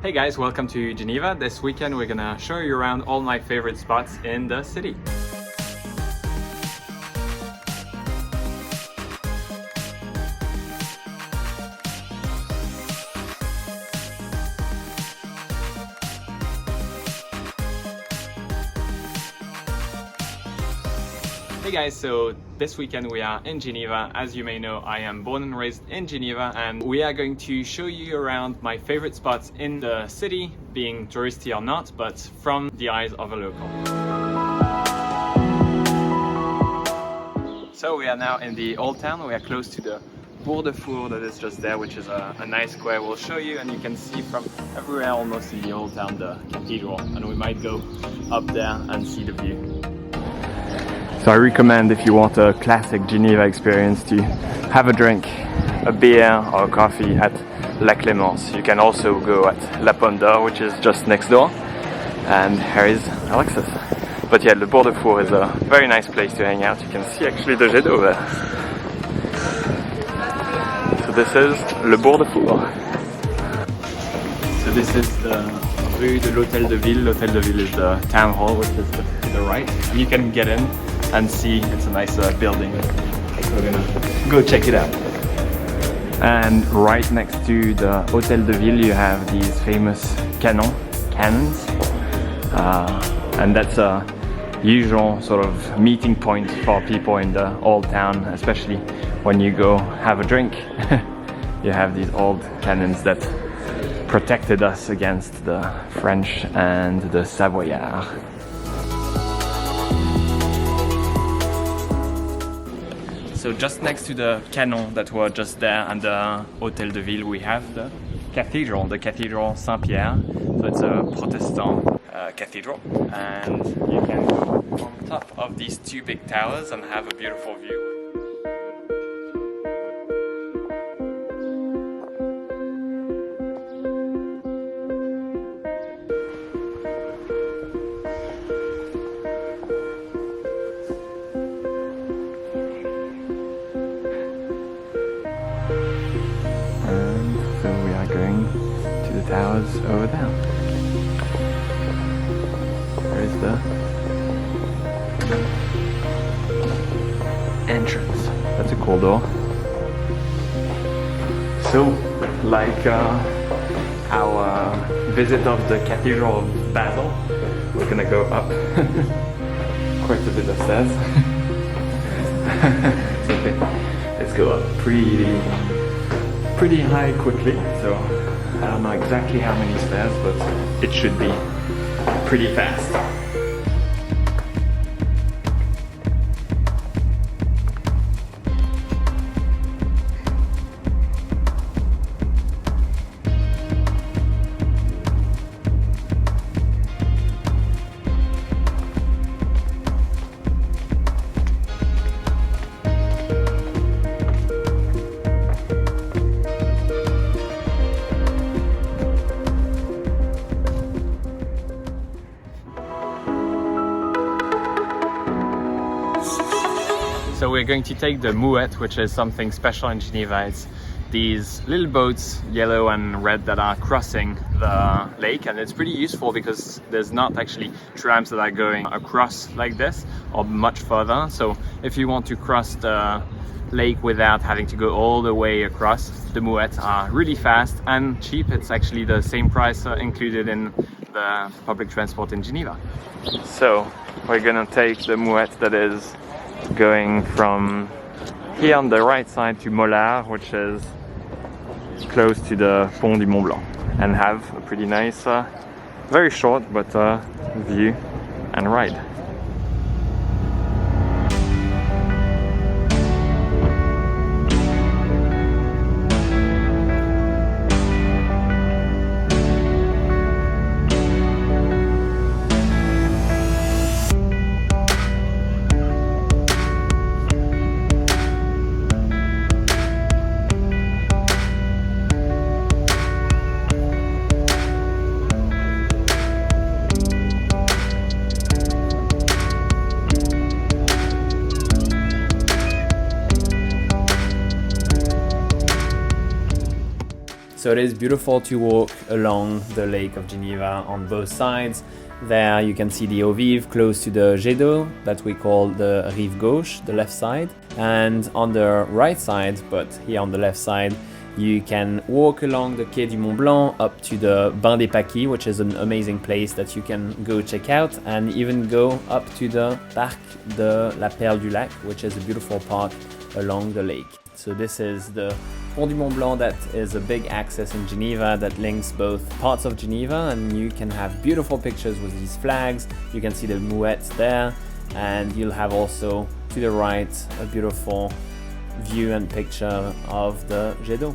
Hey guys, welcome to Geneva. This weekend we're gonna show you around all my favorite spots in the city. Hey guys, so this weekend we are in Geneva. As you may know, I am born and raised in Geneva, and we are going to show you around my favorite spots in the city, being touristy or not, but from the eyes of a local. So we are now in the old town. We are close to the Bourg de Four that is just there, which is a nice square we'll show you, and you can see from everywhere almost in the old town the cathedral, and we might go up there and see the view. So I recommend, if you want a classic Geneva experience, to have a drink, a beer or a coffee at La Clémence. You can also go at La Pomme d'Or, which is just next door, and here is Alexis. But yeah, the Bourg de Four is a very nice place to hang out. You can see actually the jet d'eau there. So this is Le Bourg de Four. So this is the Rue de l'Hôtel de Ville. L'Hôtel de Ville is the town hall, which is to the right. And you can get in and see, it's a nice building. So we're gonna go check it out. And right next to the Hôtel de Ville you have these famous cannons, and that's a usual sort of meeting point for people in the old town, especially when you go have a drink. You have these old cannons that protected us against the French and the Savoyards. So just next to the canon that were just there and the Hôtel de Ville, we have the Cathedral Saint-Pierre. So it's a Protestant cathedral, and you can go on top of these two big towers and have a beautiful view. Towers over there. There is the entrance. That's a cool door. So, like our visit of the Cathedral of Basel, we're gonna go up quite a bit of stairs. It's okay. Let's go up pretty high quickly. So I don't know exactly how many stairs, but it should be pretty fast. So we're going to take the Mouette, which is something special in Geneva. It's these little boats, yellow and red, that are crossing the lake, and it's pretty useful because there's not actually trams that are going across like this or much further. So if you want to cross the lake without having to go all the way across, the Mouettes are really fast and cheap. It's actually the same price included in the public transport in Geneva. So we're gonna take the Mouette that is going from here on the right side to Mollard, which is close to the Pont du Mont Blanc, and have a pretty nice, very short but view and ride. So it is beautiful to walk along the Lake of Geneva on both sides. There you can see the Eaux-Vives close to the jet d'eau that we call the Rive Gauche, the left side. And on the right side, but here on the left side, you can walk along the Quai du Mont Blanc up to the Bain des Paquis, which is an amazing place that you can go check out, and even go up to the Parc de la Perle du Lac, which is a beautiful park along the lake. So this is the Pont du Mont Blanc, that is a big access in Geneva that links both parts of Geneva, and you can have beautiful pictures with these flags. You can see the Mouette there, and you'll have also to the right a beautiful view and picture of the jet d'eau.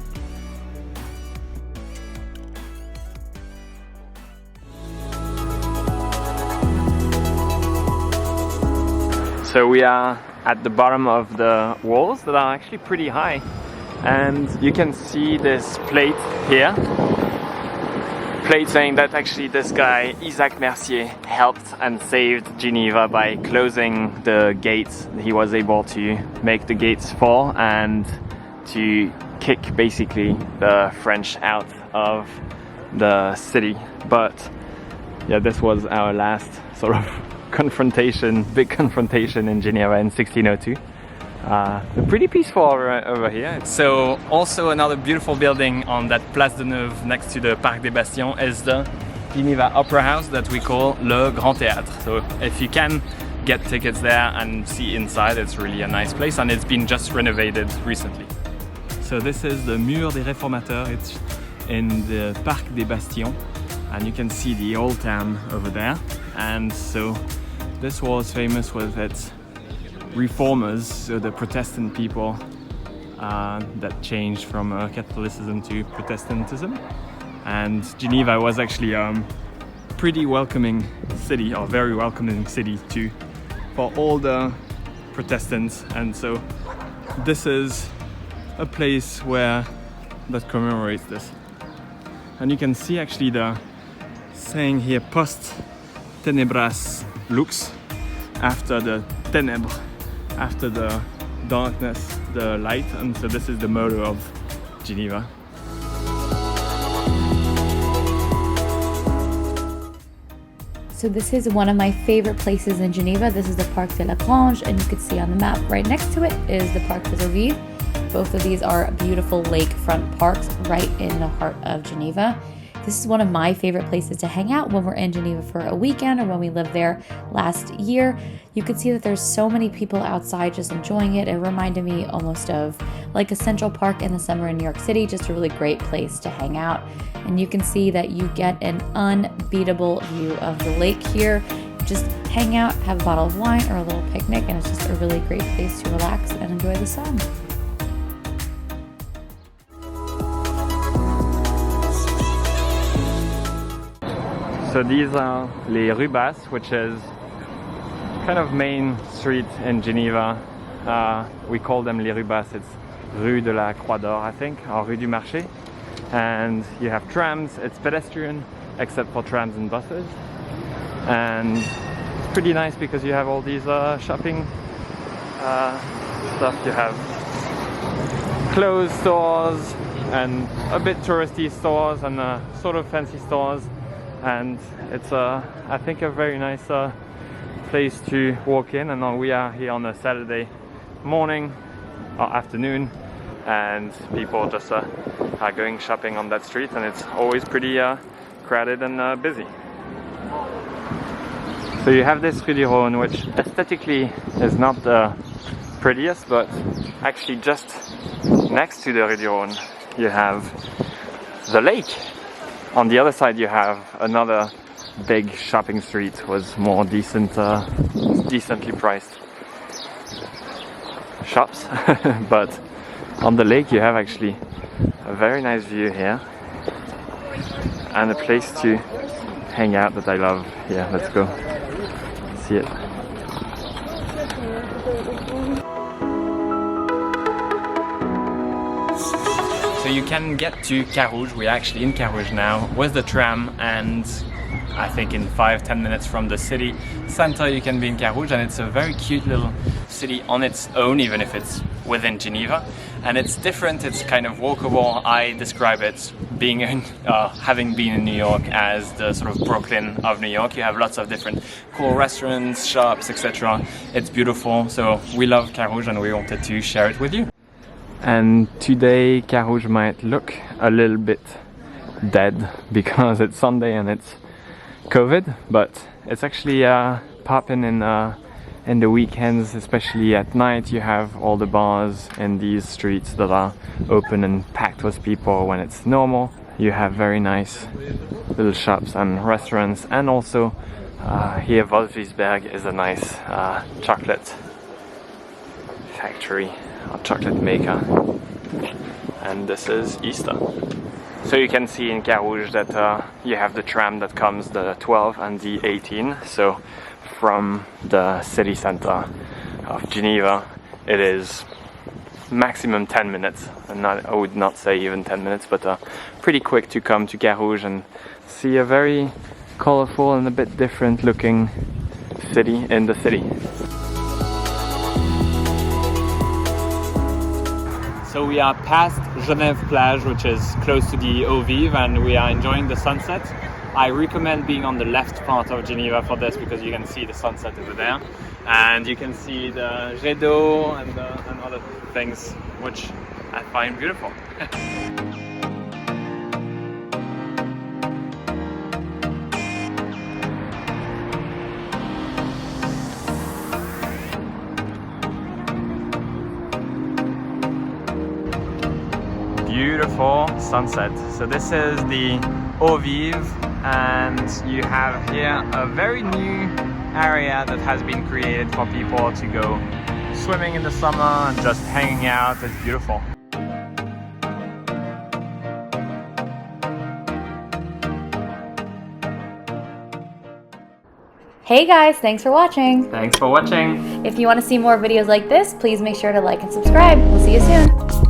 So we are at the bottom of the walls that are actually pretty high, and you can see this plate here, plate saying that actually this guy Isaac Mercier helped and saved Geneva by closing the gates. He was able to make the gates fall and to kick basically the French out of the city. But yeah, this was our last sort of big confrontation in Geneva in 1602. Pretty peaceful over here. So also another beautiful building on that Place de Neuve next to the Parc des Bastions is the Geneva Opera House that we call Le Grand Théâtre. So if you can get tickets there and see inside, it's really a nice place, and it's been just renovated recently. So this is the Mur des Réformateurs. It's in the Parc des Bastions, and you can see the old town over there. And so this wall is famous with its reformers, so the Protestant people that changed from Catholicism to Protestantism. And Geneva was actually a pretty welcoming city, or very welcoming city too, for all the Protestants. And so this is a place where that commemorates this. And you can see actually the saying here, post tenebras lux, after the ténèbres, after the darkness, the light. And so this is the motto of Geneva. So this is one of my favorite places in Geneva. This is the Parc de la Grange, and you can see on the map right next to it is the Parc des Eaux-Vives. Both of these are beautiful lakefront parks right in the heart of Geneva. This is one of my favorite places to hang out when we're in Geneva for a weekend, or when we lived there last year. You can see that there's so many people outside just enjoying it. It reminded me almost of like a Central Park in the summer in New York City, just a really great place to hang out. And you can see that you get an unbeatable view of the lake here. Just hang out, have a bottle of wine or a little picnic, and it's just a really great place to relax and enjoy the sun. So these are les Rues Basses, which is kind of main street in Geneva. We call them les Rues Basses. It's Rue de la Croix d'Or, I think, or Rue du Marché. And you have trams. It's pedestrian, except for trams and buses. And it's pretty nice because you have all these shopping stuff. You have clothes stores and a bit touristy stores and sort of fancy stores. And it's I think a very nice place to walk in. And we are here on a Saturday morning or afternoon, and people just are going shopping on that street, and it's always pretty crowded and busy. So you have this Rue du Rhône, which aesthetically is not the prettiest, but actually just next to the Rue du Rhône you have the lake. On the other side you have another big shopping street with more decently priced shops. But on the lake you have actually a very nice view here and a place to hang out that I love. Yeah, let's go see it. So you can get to Carouge. We're actually in Carouge now with the tram, and I think in 5-10 minutes from the city center you can be in Carouge, and it's a very cute little city on its own, even if it's within Geneva. and it's different, it's kind of walkable. I describe it being in, having been in New York as the sort of Brooklyn of New York. You have lots of different cool restaurants, shops, etc. It's beautiful, so we love Carouge and we wanted to share it with you. And today Carouge might look a little bit dead because it's Sunday and it's COVID, but it's actually popping in the weekends, especially at night. You have all the bars in these streets that are open and packed with people when it's normal. You have very nice little shops and restaurants, and also here Wolfsberg is a nice chocolate factory or chocolate maker, and this is Easter. So you can see in Carouge that you have the tram that comes the 12 and the 18. So from the city center of Geneva, it is maximum 10 minutes, and I would not say even 10 minutes, but pretty quick to come to Carouge and see a very colorful and a bit different looking city in the city. So we are past Genève plage, which is close to the Eaux-Vives, and we are enjoying the sunset. I recommend being on the left part of Geneva for this because you can see the sunset over there, and you can see the jet d'eau and other things, which I find beautiful. Beautiful sunset. So this is the Eaux-Vives, and you have here a very new area that has been created for people to go swimming in the summer and just hanging out. It's beautiful. Hey guys, thanks for watching. Thanks for watching. If you want to see more videos like this, please make sure to like and subscribe. We'll see you soon.